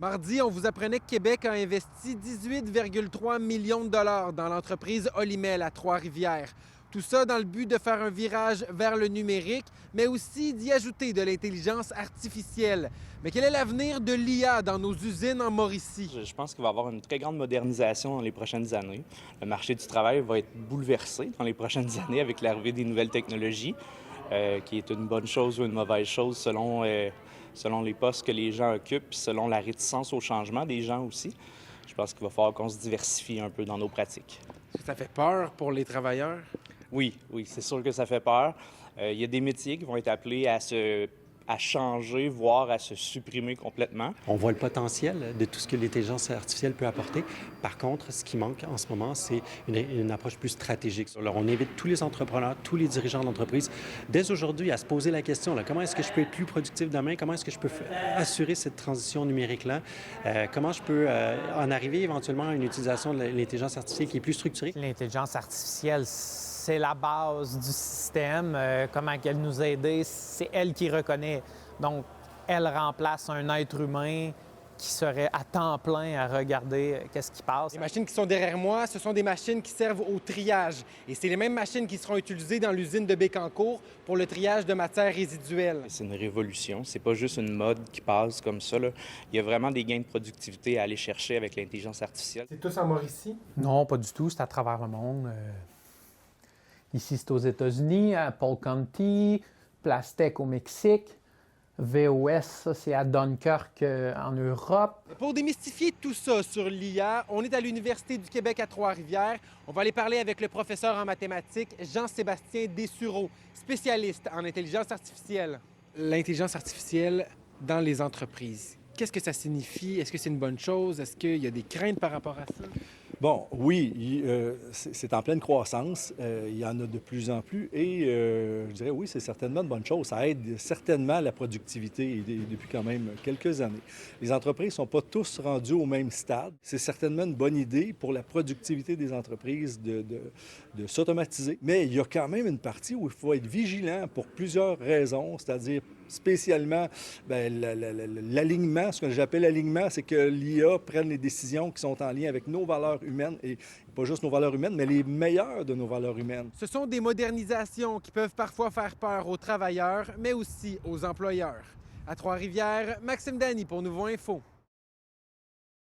Mardi, on vous apprenait que Québec a investi 18,3 millions de dollars dans l'entreprise Olimel à Trois-Rivières. Tout ça dans le but de faire un virage vers le numérique, mais aussi d'y ajouter de l'intelligence artificielle. Mais quel est l'avenir de l'IA dans nos usines en Mauricie? Je pense qu'il va y avoir une très grande modernisation dans les prochaines années. Le marché du travail va être bouleversé dans les prochaines années avec l'arrivée des nouvelles technologies, qui est une bonne chose ou une mauvaise chose selon les postes que les gens occupent, puis selon la réticence au changement des gens aussi. Je pense qu'il va falloir qu'on se diversifie un peu dans nos pratiques. Est-ce que ça fait peur pour les travailleurs? Oui, c'est sûr que ça fait peur. Il y a des métiers qui vont être appelés à changer, voire à se supprimer complètement. On voit le potentiel de tout ce que l'intelligence artificielle peut apporter. Par contre, ce qui manque en ce moment, c'est une approche plus stratégique. Alors, on invite tous les entrepreneurs, tous les dirigeants d'entreprise, dès aujourd'hui, à se poser la question, comment est-ce que je peux être plus productif demain? Comment est-ce que je peux assurer cette transition numérique-là? Comment je peux en arriver éventuellement à une utilisation de l'intelligence artificielle qui est plus structurée? L'intelligence artificielle, c'est la base du système. Comment elle nous a aidés, c'est elle qui reconnaît. Donc, elle remplace un être humain qui serait à temps plein à regarder qu'est-ce qui passe. Les machines qui sont derrière moi, ce sont des machines qui servent au triage. Et c'est les mêmes machines qui seront utilisées dans l'usine de Bécancour pour le triage de matières résiduelles. C'est une révolution. C'est pas juste une mode qui passe comme ça, là. Il y a vraiment des gains de productivité à aller chercher avec l'intelligence artificielle. C'est tous en Mauricie? Non, pas du tout. C'est à travers le monde. Ici, c'est aux États-Unis, à Polk County, Plastec au Mexique. VOS, ça, c'est à Dunkerque en Europe. Pour démystifier tout ça sur l'IA, on est à l'Université du Québec à Trois-Rivières. On va aller parler avec le professeur en mathématiques Jean-Sébastien Dessureau, spécialiste en intelligence artificielle. L'intelligence artificielle dans les entreprises, qu'est-ce que ça signifie? Est-ce que c'est une bonne chose? Est-ce qu'il y a des craintes par rapport à ça? Bon, oui, c'est en pleine croissance. Il y en a de plus en plus. Et je dirais, oui, c'est certainement une bonne chose. Ça aide certainement la productivité depuis quand même quelques années. Les entreprises ne sont pas tous rendues au même stade. C'est certainement une bonne idée pour la productivité des entreprises de s'automatiser. Mais il y a quand même une partie où il faut être vigilant pour plusieurs raisons, c'est-à-dire spécialement l'alignement. Ce que j'appelle l'alignement, c'est que l'IA prenne les décisions qui sont en lien avec nos valeurs humaines, et pas juste nos valeurs humaines, mais les meilleures de nos valeurs humaines. Ce sont des modernisations qui peuvent parfois faire peur aux travailleurs, mais aussi aux employeurs. À Trois-Rivières, Maxime Dany pour Nouveau Info.